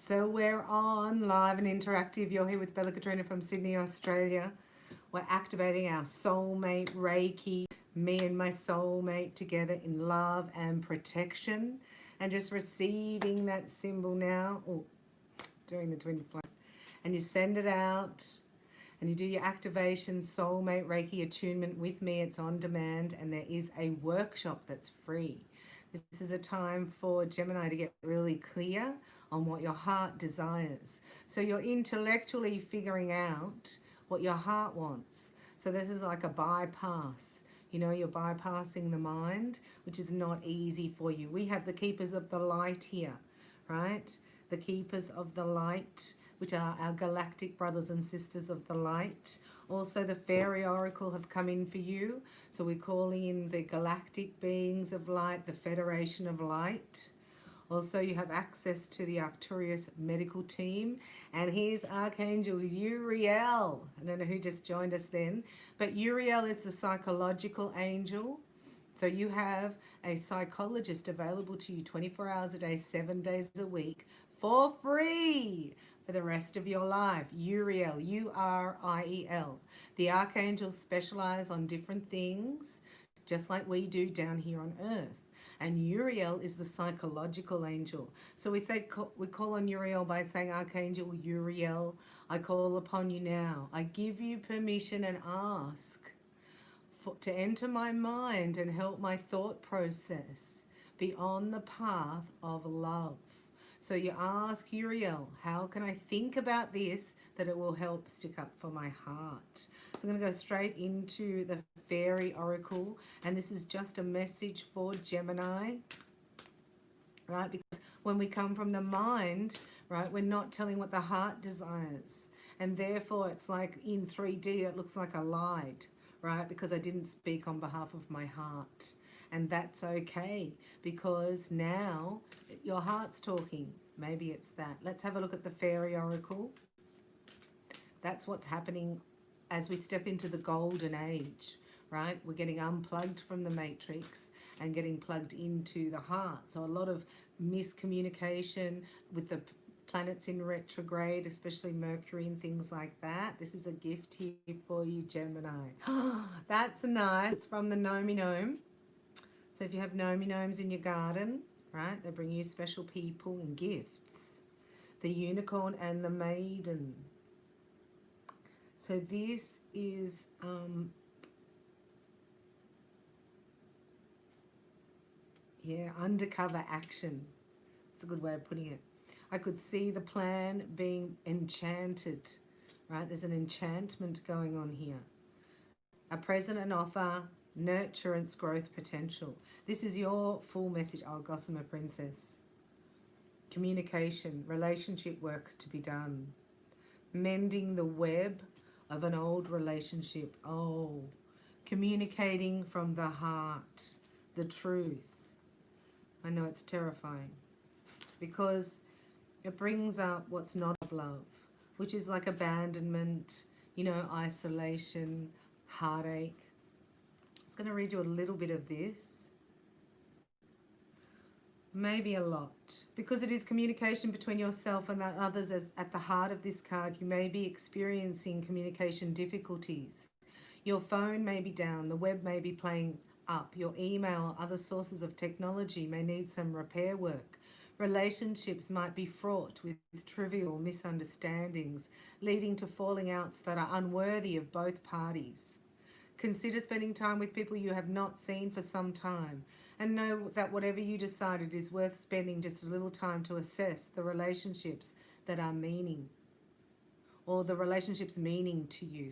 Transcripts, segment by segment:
So we're on live and interactive. You're here with Bella Katrina from Sydney, Australia. We're activating our soulmate Reiki, me and my soulmate together in love and protection, and just receiving that symbol now. Oh, doing the twin flame. And you send it out and you do your activation soulmate Reiki attunement with me. It's on demand, and there is a workshop that's free. This is a time for Gemini to get really clear on what your heart desires. So you're intellectually figuring out what your heart wants. So this is like a bypass. You know, you're bypassing the mind, which is not easy for you. We have the keepers of the light here, right? The keepers of the light, which are our galactic brothers and sisters of the light. Also, the fairy oracle have come in for you. So we're calling in the galactic beings of light, the Federation of Light. Also, you have access to the Arcturus medical team. And here's Archangel Uriel. I don't know who just joined us then. But Uriel is the psychological angel. So you have a psychologist available to you 24 hours a day, 7 days a week for free for the rest of your life. Uriel, U-R-I-E-L. The archangels specialize on different things, just like we do down here on earth. And Uriel is the psychological angel. So we call on Uriel by saying, Archangel Uriel, I call upon you now. I give you permission and ask to enter my mind and help my thought process be on the path of love. So you ask Uriel, how can I think about this that it will help stick up for my heart? So I'm going to go straight into the fairy oracle, and this is just a message for Gemini, right? Because when we come from the mind, right, we're not telling what the heart desires, and therefore it's like in 3D it looks like I lied, right? Because I didn't speak on behalf of my heart. And that's okay, because now your heart's talking. Maybe it's that. Let's have a look at the fairy oracle. That's what's happening as we step into the golden age, right? We're getting unplugged from the matrix and getting plugged into the heart. So a lot of miscommunication with the planets in retrograde, especially Mercury and things like that. This is a gift here for you, Gemini. That's nice. It's from the Nomi Gnome. So if you have Nomi Gnomes in your garden, right, they bring you special people and gifts. The unicorn and the maiden. So this is undercover action. That's a good way of putting it. I could see the plan being enchanted, right? There's an enchantment going on here. A present and offer, nurturance, growth potential. This is your full message. Oh, Gossamer Princess. Communication, relationship work to be done. Mending the web of an old relationship. Oh, communicating from the heart, the truth. I know it's terrifying because it brings up what's not of love, which is like abandonment, you know, isolation, heartache. I'm going to read you a little bit of this. Maybe a lot, because it is communication between yourself and others. As at the heart of this card, you may be experiencing communication difficulties. Your phone may be down, the web may be playing up, your email, other sources of technology may need some repair work. Relationships might be fraught with trivial misunderstandings, leading to falling outs that are unworthy of both parties. Consider spending time with people you have not seen for some time, and know that whatever you decide, it is worth spending just a little time to assess the relationships that are meaning, or the relationships meaning to you,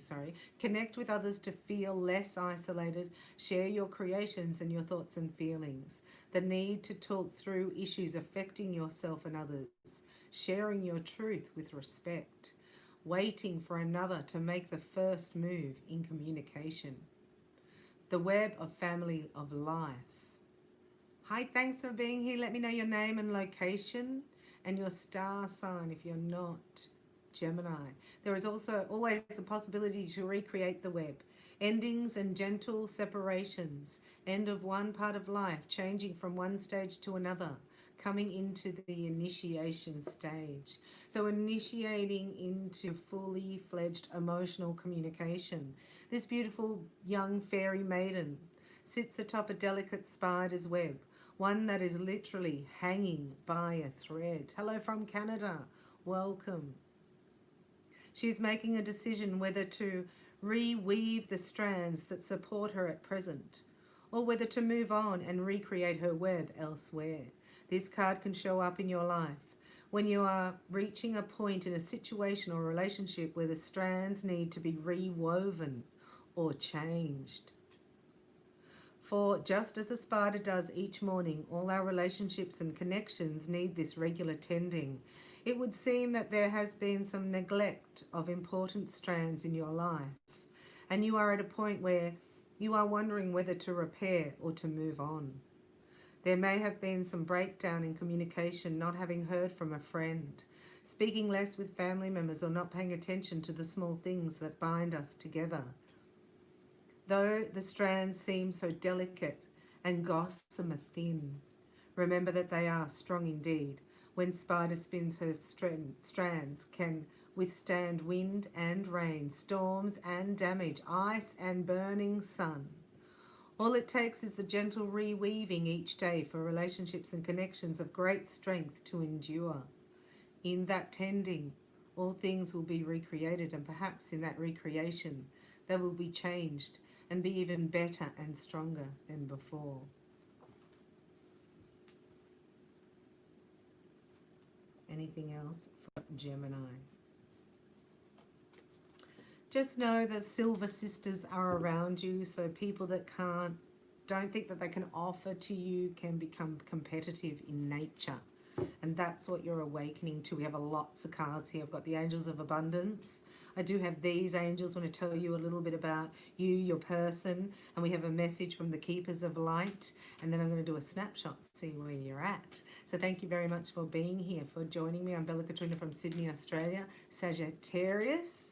Connect with others to feel less isolated. Share your creations and your thoughts and feelings. The need to talk through issues affecting yourself and others. Sharing your truth with respect. Waiting for another to make the first move in communication. The web of family of life. Hi, thanks for being here. Let me know your name and location and your star sign if you're not Gemini. There is also always the possibility to recreate the web. Endings and gentle separations. End of one part of life, changing from one stage to another. coming into the initiation stage. So initiating into fully fledged emotional communication. This beautiful young fairy maiden sits atop a delicate spider's web, one that is literally hanging by a thread. Hello from Canada. Welcome. She's making a decision whether to reweave the strands that support her at present, or whether to move on and recreate her web elsewhere. This card can show up in your life when you are reaching a point in a situation or relationship where the strands need to be rewoven or changed. For just as a spider does each morning, all our relationships and connections need this regular tending. It would seem that there has been some neglect of important strands in your life, and you are at a point where you are wondering whether to repair or to move on. There may have been some breakdown in communication, not having heard from a friend, speaking less with family members, or not paying attention to the small things that bind us together. Though the strands seem so delicate and gossamer thin, remember that they are strong indeed. When spider spins her strands can withstand wind and rain, storms and damage, ice and burning sun. All it takes is the gentle reweaving each day for relationships and connections of great strength to endure. In that tending, all things will be recreated, and perhaps in that recreation, they will be changed and be even better and stronger than before. Anything else for Gemini? Just know that silver sisters are around you, so people that don't think that they can offer to you can become competitive in nature. And that's what you're awakening to. We have lots of cards here. I've got the Angels of Abundance. I do have these angels. I want to tell you a little bit about you, your person. And we have a message from the Keepers of Light. And then I'm going to do a snapshot, see where you're at. So thank you very much for being here, for joining me. I'm Katrina from Sydney, Australia, Sagittarius.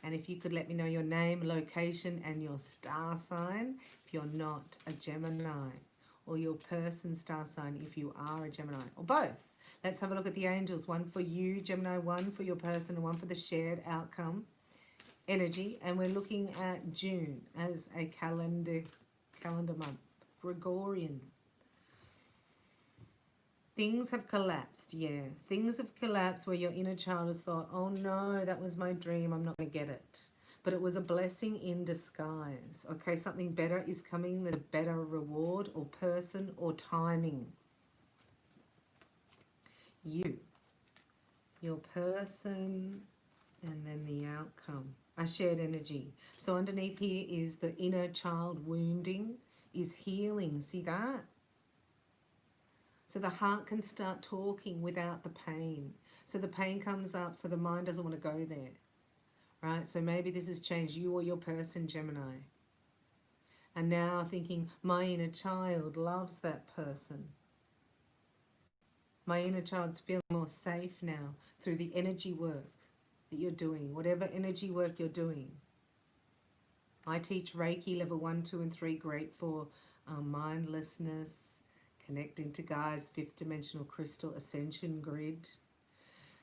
And if you could let me know your name, location, and your star sign if you're not a Gemini, or your person star sign if you are a Gemini, or both. Let's have a look at the angels. One for you, Gemini, one for your person, and one for the shared outcome energy. And we're looking at June as a calendar month, Gregorian. Things have collapsed, yeah. Things have collapsed where your inner child has thought, oh no, that was my dream, I'm not going to get it. But it was a blessing in disguise. Okay, something better is coming, there's a better reward or person or timing. You, your person, and then the outcome. A shared energy. So underneath here is the inner child wounding is healing. See that? So the heart can start talking without the pain. So the pain comes up, so the mind doesn't want to go there. Right? So maybe this has changed you or your person, Gemini. And now thinking, my inner child loves that person. My inner child's feeling more safe now through the energy work that you're doing, whatever energy work you're doing. I teach Reiki level 1, 2, and 3, great for mindlessness, connecting to Gaia's 5th dimensional crystal Ascension grid.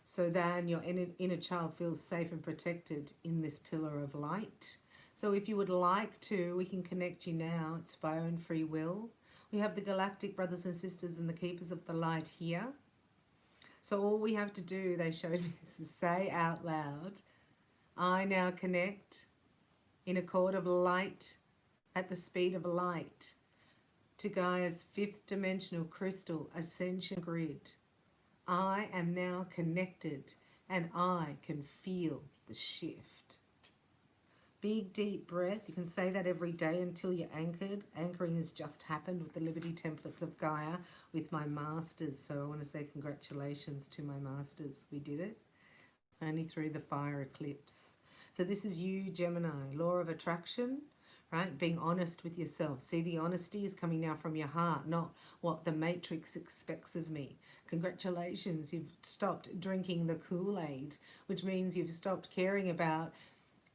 So then your inner child feels safe and protected in this pillar of light. So if you would like to, we can connect you now. It's by own free will. We have the galactic brothers and sisters and the Keepers of the Light here. So all we have to do, they showed me, is to say out loud, I now connect in a chord of light at the speed of light to Gaia's 5th dimensional crystal Ascension grid. I am now connected and I can feel the shift. Big deep breath. You can say that every day until you're anchored. Anchoring has just happened with the Liberty Templates of Gaia with my masters. So I want to say congratulations to my masters. We did it only through the fire eclipse. So this is you, Gemini, law of attraction, right? Being honest with yourself. See, the honesty is coming now from your heart, not what the matrix expects of me. Congratulations, you've stopped drinking the Kool-Aid, which means you've stopped caring about.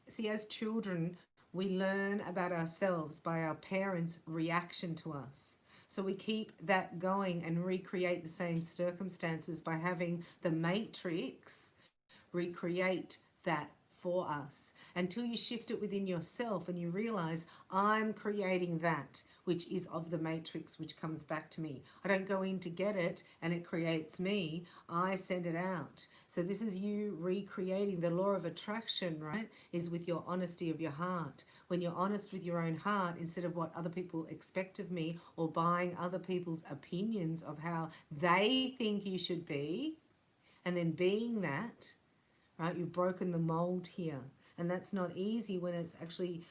See, as children, we learn about ourselves by our parents' reaction to us. So we keep that going and recreate the same circumstances by having the matrix recreate that for us until you shift it within yourself and you realize I'm creating that which is of the matrix, which comes back to me. I don't go in to get it and it creates me. I send it out. So this is you recreating. The law of attraction, right, is with your honesty of your heart. When you're honest with your own heart, instead of what other people expect of me or buying other people's opinions of how they think you should be, and then being that, right, you've broken the mold here. And that's not easy when it's actually,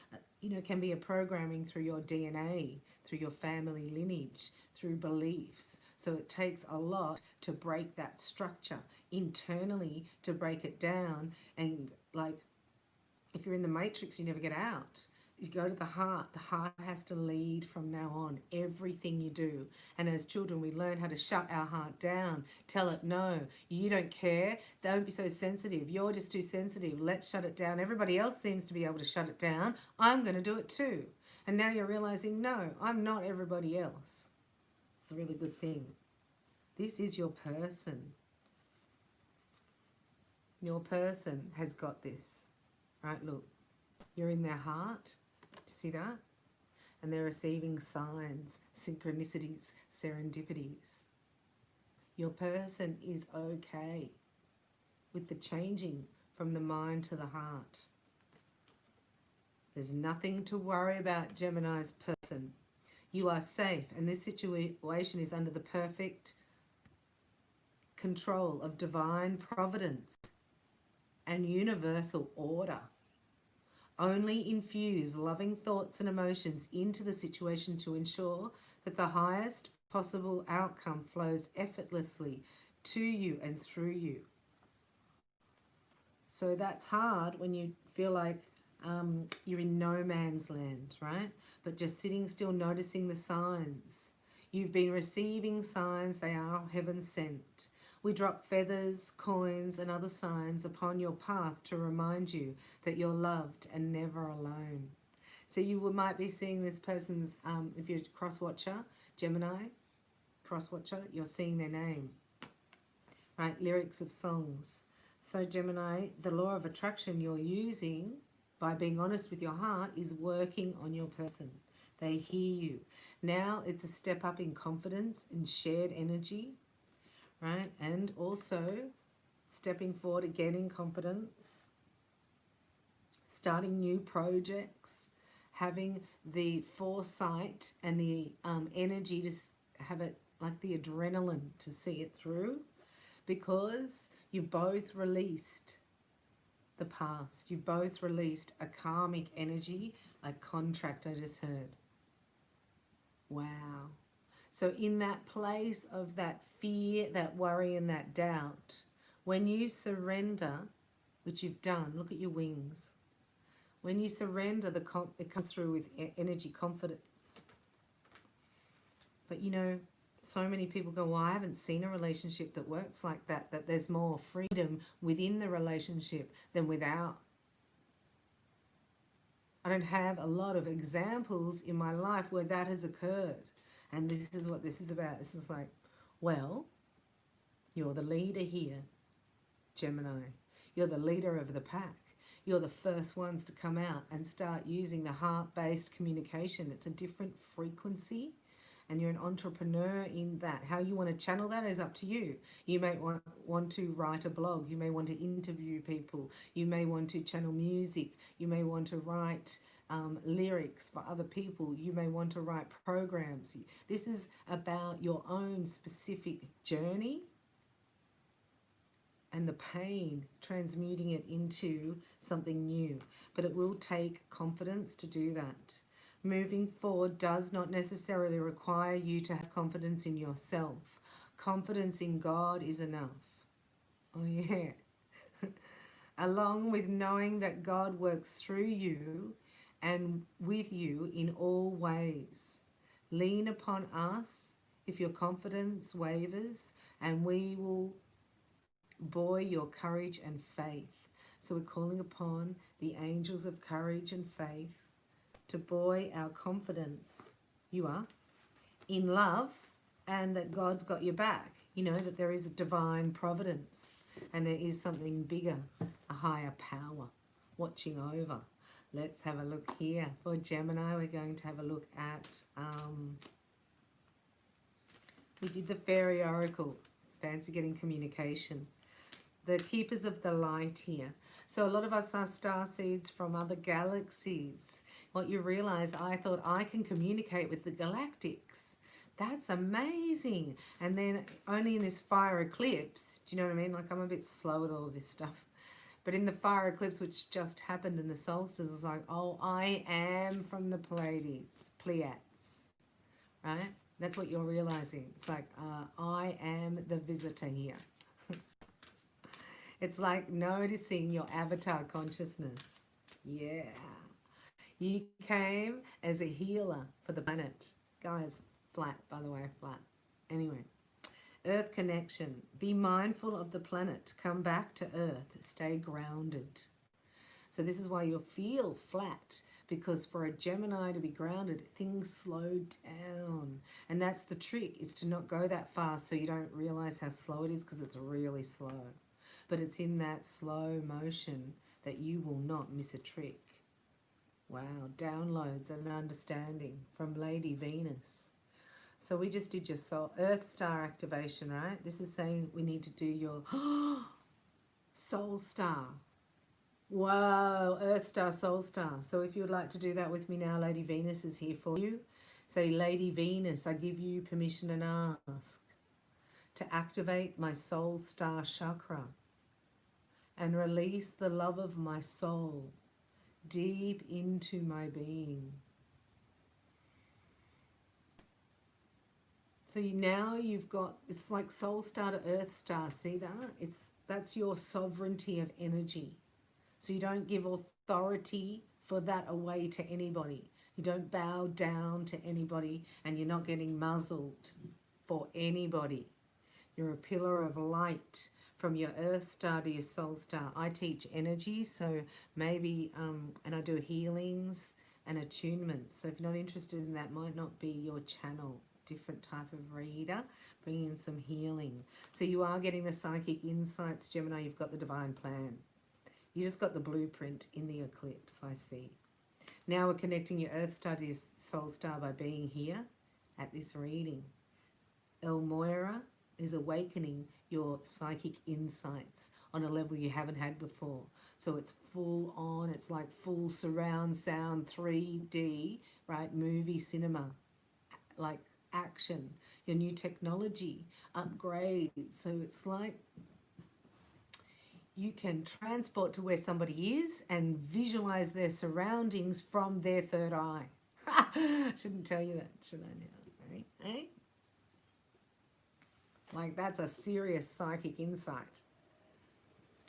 can be a programming through your DNA, through your family lineage, through beliefs. So it takes a lot to break that structure internally, to break it down. And like, if you're in the matrix, you never get out. You go to the heart. The heart has to lead from now on, everything you do. And as children, we learn how to shut our heart down. Tell it, no, you don't care. Don't be so sensitive. You're just too sensitive. Let's shut it down. Everybody else seems to be able to shut it down. I'm going to do it too. And now you're realizing, no, I'm not everybody else. It's a really good thing. This is your person. Your person has got this. Right, look. You're in their heart. See that? And they're receiving signs, synchronicities, serendipities. Your person is okay with the changing from the mind to the heart. There's nothing to worry about, Gemini's person. You are safe, and this situation is under the perfect control of divine providence and universal order. Only infuse loving thoughts and emotions into the situation to ensure that the highest possible outcome flows effortlessly to you and through you. So that's hard when you feel like you're in no man's land, right? But just sitting still, noticing the signs. You've been receiving signs, they are heaven sent. We drop feathers, coins, and other signs upon your path to remind you that you're loved and never alone. So you might be seeing this person's, if you're a cross-watcher, Gemini, cross-watcher, you're seeing their name, right? Lyrics of songs. So Gemini, the law of attraction you're using by being honest with your heart is working on your person. They hear you. Now it's a step up in confidence and shared energy, right? And also stepping forward again in confidence, starting new projects, having the foresight and the energy to have it, like the adrenaline to see it through, because you both released the past. You both released a karmic energy, a contract I just heard. Wow. So in that place of that fear, that worry and that doubt, when you surrender, which you've done, look at your wings. When you surrender, it comes through with energy, confidence. But you know, so many people go, well, I haven't seen a relationship that works like that, that there's more freedom within the relationship than without. I don't have a lot of examples in my life where that has occurred. And this is what this is about. This is like, well, you're the leader here, Gemini. You're the leader of the pack. You're the first ones to come out and start using the heart-based communication. It's a different frequency, and you're an entrepreneur in that. How you want to channel that is up to you. You may want to write a blog. You may want to interview people. You may want to channel music. You may want to write lyrics for other people. You may want to write programs. This is about your own specific journey and the pain, transmuting it into something new. But it will take confidence to do that. Moving forward does not necessarily require you to have confidence in yourself. Confidence in God is enough. Oh yeah. Along with knowing that God works through you and with you in all ways. Lean upon us if your confidence wavers, and we will buoy your courage and faith. So we're calling upon the angels of courage and faith to buoy our confidence. You are. in love, and that God's got your back. You know, that there is a divine providence and there is something bigger, a higher power watching over. Let's have a look here. For Gemini, we're going to have a look at, we did the Fairy Oracle. Fancy getting communication. The Keepers of the Light here. So a lot of us are star seeds from other galaxies. What you realize, I thought I can communicate with the galactics. That's amazing. And then only in this fire eclipse, do you know what I mean? Like, I'm a bit slow with all of this stuff. But in the fire eclipse, which just happened in the solstice, it's like, oh, I am from the Pleiades, right? That's what you're realizing. It's like, I am the visitor here. It's like noticing your avatar consciousness. Yeah. You came as a healer for the planet. Guys, flat, by the way, flat. Anyway, Earth connection. Be mindful of the planet. Come back to Earth. Stay grounded. So this is why you'll feel flat, because for a Gemini to be grounded, things slow down. And that's the trick, is to not go that fast so you don't realize how slow it is, because it's really slow. But it's in that slow motion that you will not miss a trick. Wow, downloads and understanding from Lady Venus. So we just did your soul Earth star activation, right? This is saying we need to do your soul star. Wow, Earth star, soul star. So if you would like to do that with me now, Lady Venus is here for you. Say, Lady Venus, I give you permission and ask to activate my soul star chakra and release the love of my soul deep into my being. So now you've got, it's like soul star to earth star. See that? That's your sovereignty of energy. So you don't give authority for that away to anybody. You don't bow down to anybody, and you're not getting muzzled for anybody. You're a pillar of light from your earth star to your soul star. I teach energy, so maybe, and I do healings and attunements. So if you're not interested in that, might not be your channel. Different type of reader, bringing in some healing. So you are getting the psychic insights, Gemini. You've got the divine plan. You just got the blueprint in the eclipse, I see. Now we're connecting your earth star to your soul star by being here at this reading. El Moira is awakening your psychic insights on a level you haven't had before. So it's full on, it's like full surround sound, 3D, right? Movie cinema, like action, your new technology, upgrade. So it's like you can transport to where somebody is and visualize their surroundings from their third eye. Shouldn't tell you that, should I now? Right? Eh? Like, that's a serious psychic insight.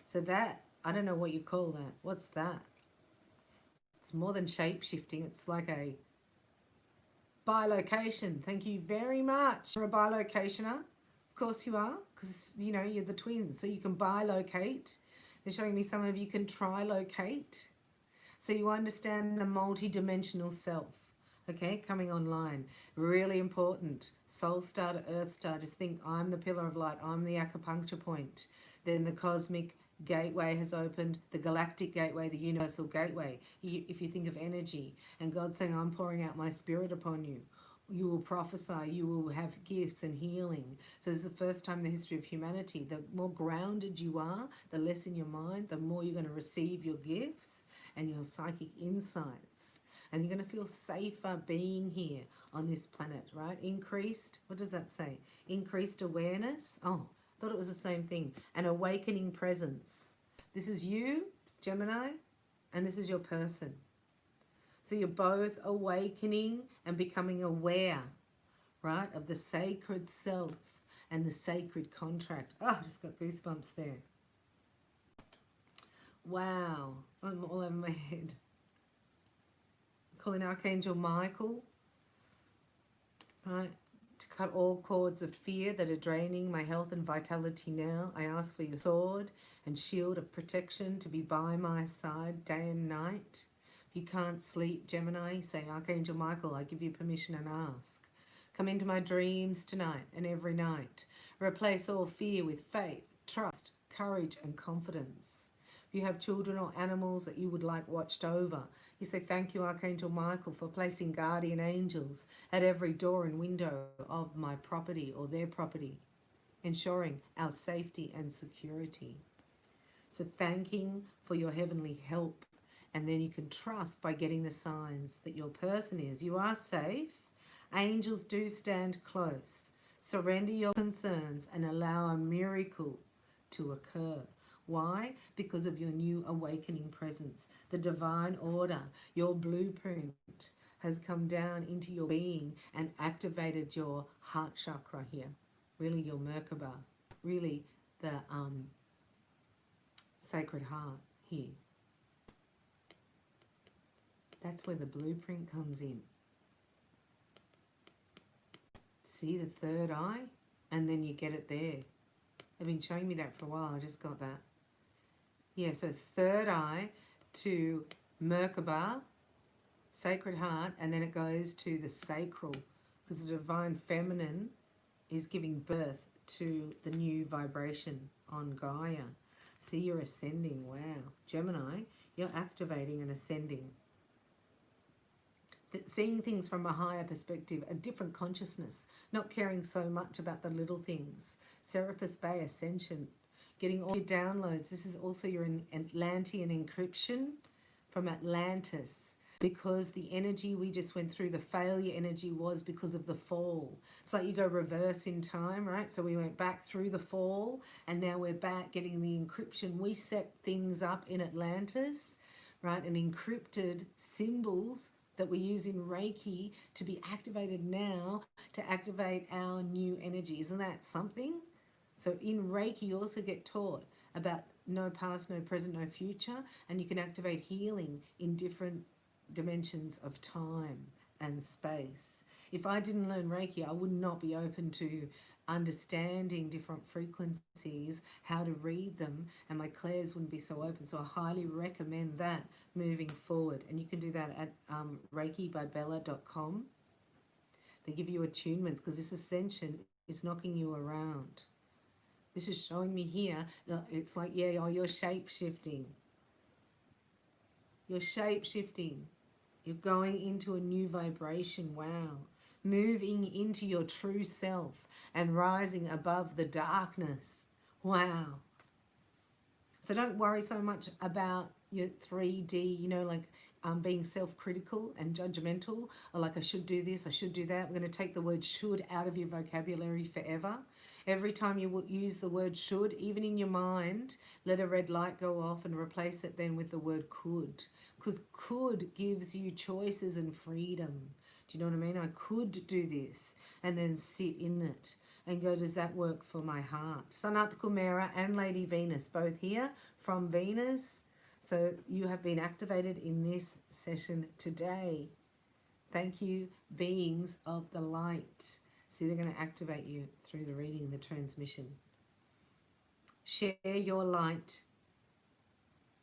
So that, I don't know what you call that. What's that? It's more than shape-shifting. It's like a bilocation. Thank you very much. You're a bilocationer. Of course you are, because, you know, you're the twins. So you can bilocate. They're showing me some of you can trilocate. So you understand the multi-dimensional self. Okay, coming online. Really important. Soul star to earth star. Just think, I'm the pillar of light. I'm the acupuncture point. Then the cosmic gateway has opened, the galactic gateway, the universal gateway. If you think of energy, and God's saying, I'm pouring out my spirit upon you. You will prophesy, you will have gifts and healing. So this is the first time in the history of humanity. The more grounded you are, the less in your mind, the more you're going to receive your gifts and your psychic insights. And you're going to feel safer being here on this planet, right? Increased, what does that say? Increased awareness. Oh, I thought it was the same thing. An awakening presence. This is you, Gemini, and this is your person. So you're both awakening and becoming aware, right, of the sacred self and the sacred contract. Oh, I just got goosebumps there. Wow, I'm all over my head. Calling Archangel Michael, right, to cut all cords of fear that are draining my health and vitality now. I ask for your sword and shield of protection to be by my side day and night. If you can't sleep, Gemini, say, Archangel Michael, I give you permission and ask. Come into my dreams tonight and every night. Replace all fear with faith, trust, courage, and confidence. If you have children or animals that you would like watched over, you say, thank you, Archangel Michael, for placing guardian angels at every door and window of my property or their property, ensuring our safety and security. So thanking for your heavenly help. And then you can trust by getting the signs that your person is. You are safe. Angels do stand close. Surrender your concerns and allow a miracle to occur. Why? Because of your new awakening presence. The divine order, your blueprint, has come down into your being and activated your heart chakra here. Really your Merkaba. Really the sacred heart here. That's where the blueprint comes in. See the third eye? And then you get it there. They've been showing me that for a while. I just got that. Yeah, so third eye to Merkaba, sacred heart, and then it goes to the sacral, because the divine feminine is giving birth to the new vibration on Gaia. See, you're ascending. Wow. Gemini, you're activating and ascending. Seeing things from a higher perspective, a different consciousness, not caring so much about the little things. Serapis Bay, Ascension, getting all your downloads. This is also your Atlantean encryption from Atlantis, because the energy we just went through, the failure energy, was because of the fall. It's like you go reverse in time, right? So we went back through the fall, and now we're back getting the encryption. We set things up in Atlantis, right? And encrypted symbols that we use in Reiki to be activated now to activate our new energy. Isn't that something? So in Reiki, you also get taught about no past, no present, no future, and you can activate healing in different dimensions of time and space. If I didn't learn Reiki, I would not be open to understanding different frequencies, how to read them, and my clairs wouldn't be so open. So I highly recommend that moving forward. And you can do that at reikibybella.com. They give you attunements, because this ascension is knocking you around. This is showing me here, it's like, yeah, oh, you're shape-shifting. You're shape-shifting. You're going into a new vibration. Wow. Moving into your true self and rising above the darkness. Wow. So don't worry so much about your 3D, you know, like being self-critical and judgmental, or like, I should do this, I should do that. We're going to take the word should out of your vocabulary forever. Every time you use the word should, even in your mind, let a red light go off and replace it then with the word could. Because could gives you choices and freedom. Do you know what I mean? I could do this, and then sit in it and go, does that work for my heart? Sanat Kumera and Lady Venus, both here from Venus. So you have been activated in this session today. Thank you, beings of the light. See, they're going to activate you through the reading and the transmission. Share your light.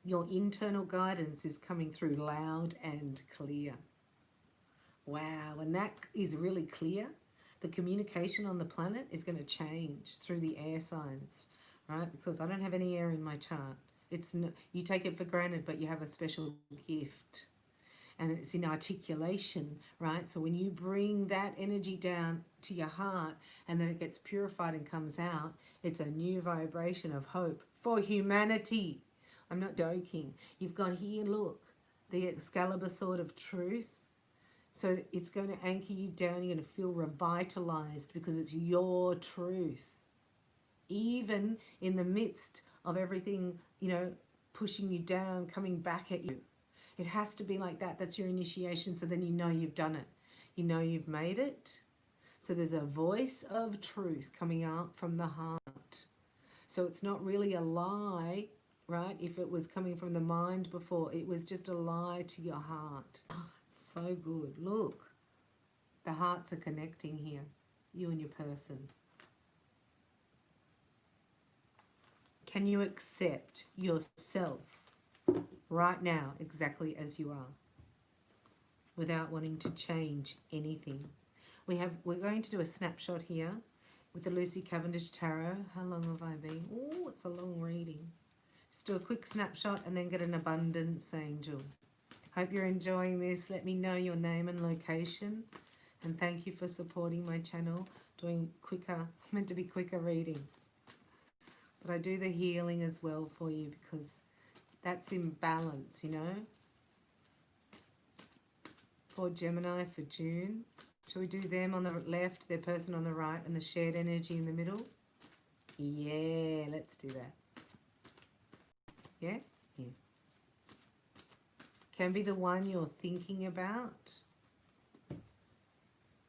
Your internal guidance is coming through loud and clear. Wow, and that is really clear. The communication on the planet is going to change through the air signs, right? Because I don't have any air in my chart. It's no, you take it for granted, but you have a special gift. And it's in articulation, right? So when you bring that energy down to your heart and then it gets purified and comes out, it's a new vibration of hope for humanity. I'm not joking. You've got here, look, the Excalibur sword of truth. So it's going to anchor you down. You're going to feel revitalized because it's your truth. Even in the midst of everything, you know, pushing you down, coming back at you. It has to be like that. That's your initiation. So then you know you've done it. You know you've made it. So there's a voice of truth coming out from the heart. So it's not really a lie, right? If it was coming from the mind before, it was just a lie to your heart. Oh, so good. Look, the hearts are connecting here, you and your person. Can you accept yourself right now exactly as you are, without wanting to change anything, We're going to do a snapshot here with the Lucy Cavendish Tarot. How long have I been? Oh, it's a long reading. Just do a quick snapshot and then get an abundance angel. Hope you're enjoying this. Let me know your name and location. And thank you for supporting my channel, doing quicker, meant to be quicker readings. But I do the healing as well for you because that's in balance, you know. For Gemini for June. Shall we do them on the left, their person on the right, and the shared energy in the middle? Yeah, let's do that. Yeah? Yeah. Can be the one you're thinking about.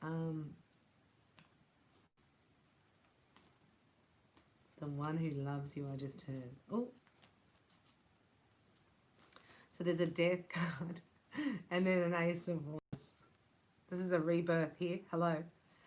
The one who loves you, I just heard. Oh. So there's a death card and then an ace of wands. This is a rebirth here. Hello.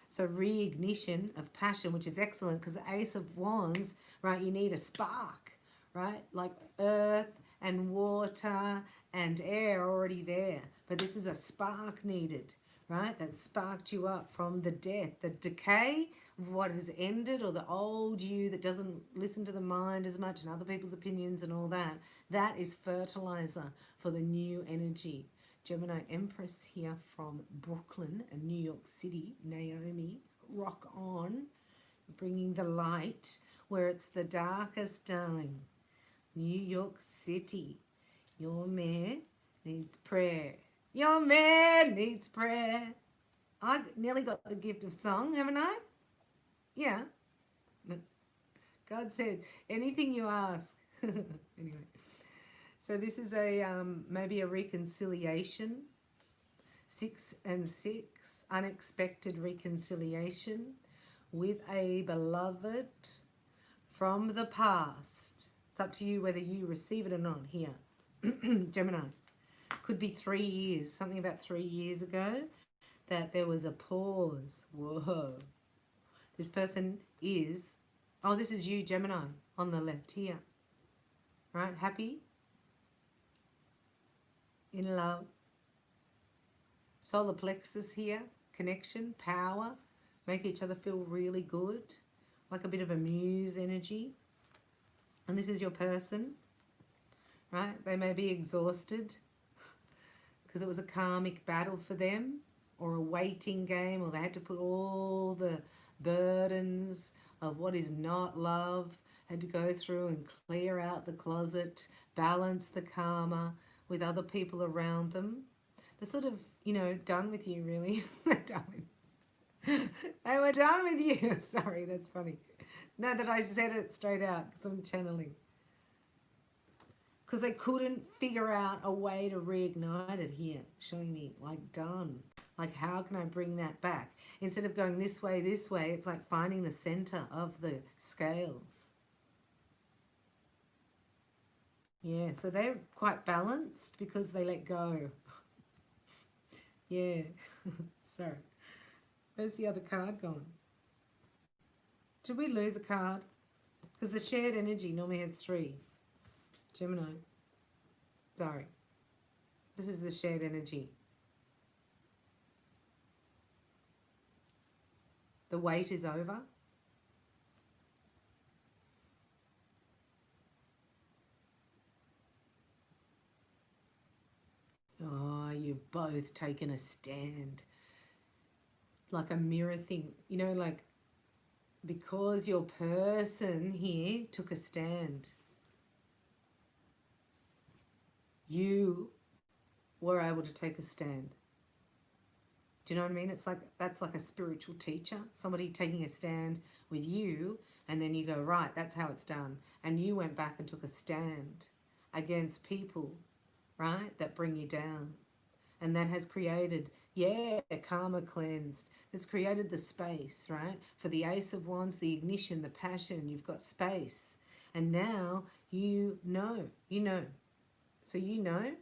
So reignition of passion, which is excellent because the ace of wands, right, you need a spark, right? Like earth and water and air already there. But this is a spark needed, right? That sparked you up from the death, the decay of what has ended, or the old you that doesn't listen to the mind as much and other people's opinions and all that. That is fertilizer for the new energy. Gemini Empress here from Brooklyn and New York City. Naomi, rock on, bringing the light where it's the darkest, darling. New York City. Your man needs prayer. Your man needs prayer. I nearly got the gift of song, haven't I? Yeah. God said, anything you ask. Anyway. So this is a maybe a reconciliation. 6 and 6. Unexpected reconciliation with a beloved from the past. It's up to you whether you receive it or not here. Gemini. Could be 3 years. Something about 3 years ago that there was a pause. Whoa. This person is, oh, this is you, Gemini, on the left here. Right? Happy? In love? Solar plexus here. Connection, power. Make each other feel really good. Like a bit of a muse energy. And this is your person. Right? They may be exhausted because it was a karmic battle for them, or a waiting game, or they had to put all the burdens of what is not love, had to go through and clear out the closet, balance the karma with other people around them. They're sort of, you know, done with you, really. They're done with they were done with you. Sorry, that's funny. No, that I said it straight out because I'm channeling. Because they couldn't figure out a way to reignite it here, showing me, like, done. Like, how can I bring that back? Instead of going this way, it's like finding the center of the scales. Yeah, so they're quite balanced because they let go. Yeah, sorry. Where's the other card gone? Did we lose a card? Because the shared energy normally has 3. Gemini. Sorry. This is the shared energy. The wait is over. Oh, you've both taken a stand. Like a mirror thing. You know, like, because your person here took a stand, you were able to take a stand. Do you know what I mean? It's like, that's like a spiritual teacher, somebody taking a stand with you, and then you go, right, that's how it's done. And you went back and took a stand against people, right, that bring you down. And that has created, yeah, karma cleansed. It's created the space, right? For the Ace of Wands, the ignition, the passion, you've got space. And now you know. So you know.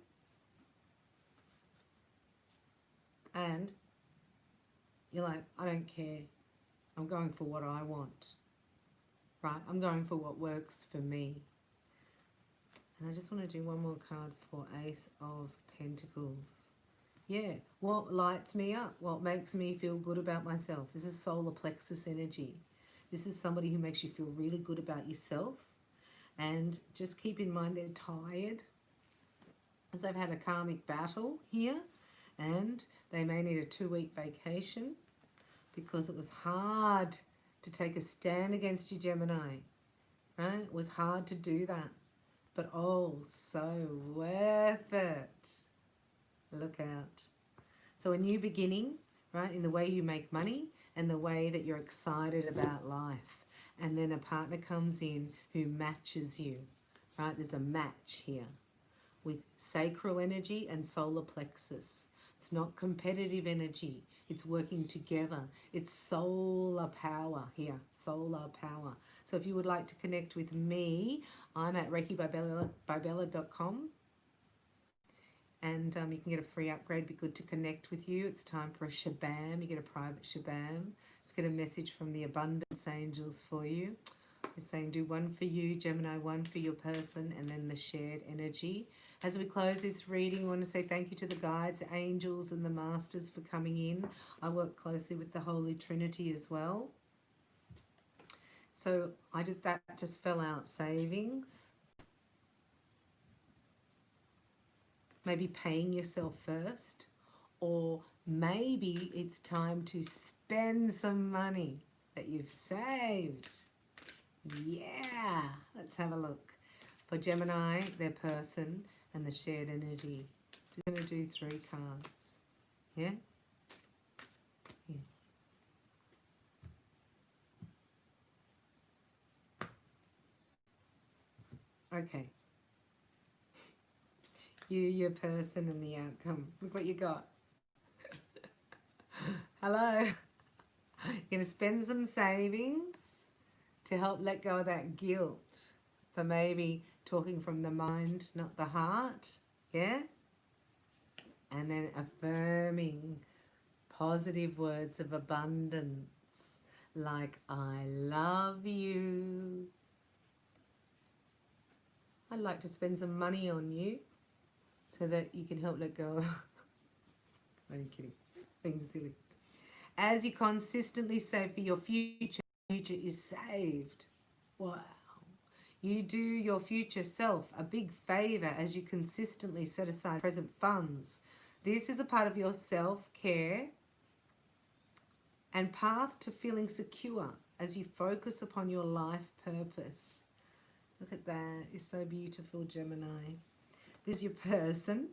And you're like, I don't care. I'm going for what I want. Right? I'm going for what works for me. And I just want to do one more card for Ace of Pentacles. Yeah, what lights me up? What makes me feel good about myself? This is solar plexus energy. This is somebody who makes you feel really good about yourself. And just keep in mind they're tired as they've had a karmic battle here, and they may need a 2-week vacation because it was hard to take a stand against you, Gemini. Right? It was hard to do that. But oh, so worth it. Look out. So a new beginning, right, in the way you make money and the way that you're excited about life. And then a partner comes in who matches you, right? There's a match here with sacral energy and solar plexus. It's not competitive energy. It's working together. It's solar power here, solar power. So if you would like to connect with me, I'm at reikibybella.com. And you can get a free upgrade. It'd be good to connect with you. It's time for a shabam. You get a private shabam. Let's get a message from the abundance angels for you. They're saying do one for you, Gemini, one for your person, and then the shared energy. As we close this reading, I want to say thank you to the guides, the angels, and the masters for coming in. I work closely with the Holy Trinity as well. So that just fell out. Savings. Maybe paying yourself first, or maybe it's time to spend some money that you've saved. Yeah, let's have a look. For Gemini, their person, and the shared energy. We're going to do 3 cards. Yeah? Yeah. Okay. You, your person, and the outcome. Look what you got. Hello. You're going to spend some savings to help let go of that guilt for maybe talking from the mind, not the heart. Yeah? And then affirming positive words of abundance like, I love you. I'd like to spend some money on you so that you can help let go. I'm kidding. Being silly. As you consistently save for your future is saved. Wow. You do your future self a big favor as you consistently set aside present funds. This is a part of your self-care and path to feeling secure as you focus upon your life purpose. Look at that. It's so beautiful, Gemini. This is your person.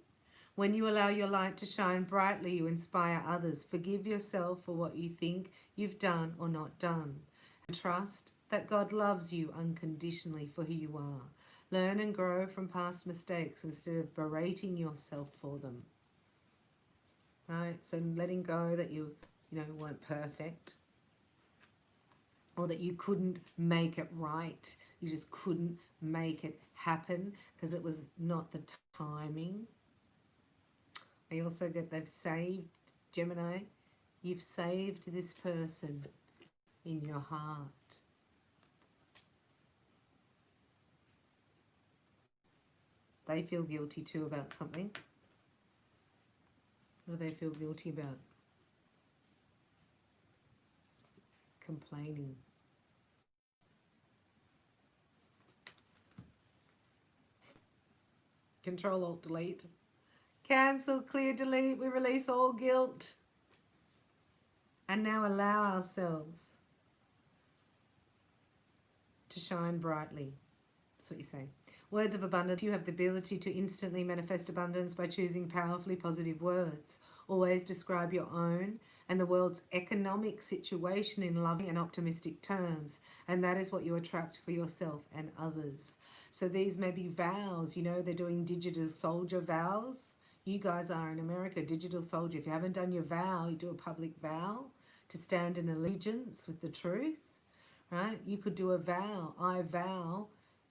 When you allow your light to shine brightly, you inspire others. Forgive yourself for what you think you've done or not done. And trust that God loves you unconditionally for who you are. Learn and grow from past mistakes instead of berating yourself for them. Right? So letting go that you weren't perfect, or that you couldn't make it right. You just couldn't make it happen because it was not the timing. I also get they've saved, Gemini, you've saved this person in your heart. They feel guilty too about something. What do they feel guilty about? Complaining. Control, Alt, Delete. Cancel, clear, delete. We release all guilt. And now allow ourselves to shine brightly. That's what you say. Words of abundance. You have the ability to instantly manifest abundance by choosing powerfully positive words. Always describe your own and the world's economic situation in loving and optimistic terms. And that is what you attract for yourself and others. So these may be vows. You know, they're doing digital soldier vows. You guys are in America, digital soldier. If you haven't done your vow, you do a public vow to stand in allegiance with the truth, right? You could do a vow. I vow.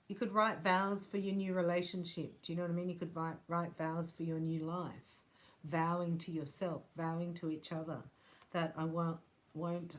You could write vows for your new relationship. Do you know what I mean? You could write vows for your new life. Vowing to yourself, vowing to each other that I won't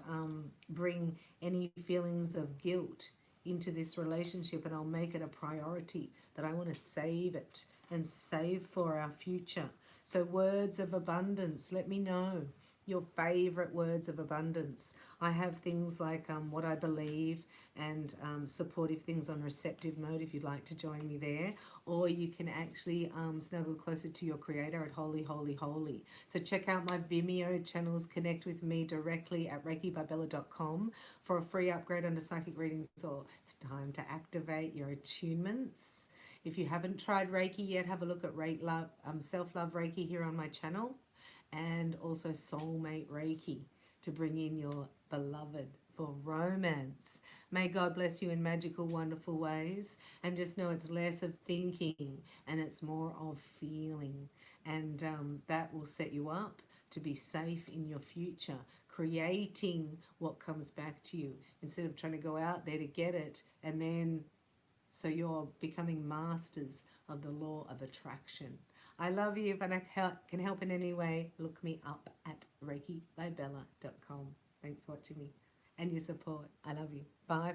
bring any feelings of guilt into this relationship, and I'll make it a priority, that I want to save it and save for our future. So words of abundance, let me know your favorite words of abundance. I have things like what I believe and supportive things on receptive mode if you'd like to join me there. Or you can actually snuggle closer to your creator at Holy, Holy, Holy. So check out my Vimeo channels. Connect with me directly at reikibybella.com for a free upgrade under psychic readings. Or it's time to activate your attunements. If you haven't tried Reiki yet, have a look at Self-Love Reiki here on my channel, and also Soulmate Reiki to bring in your beloved for romance. May God bless you in magical, wonderful ways, and just know it's less of thinking and it's more of feeling, and that will set you up to be safe in your future, creating what comes back to you instead of trying to go out there to get it and then so you're becoming masters of the law of attraction. I love you. If I can help in any way, look me up at reikibybella.com. Thanks for watching me and your support. I love you. Bye.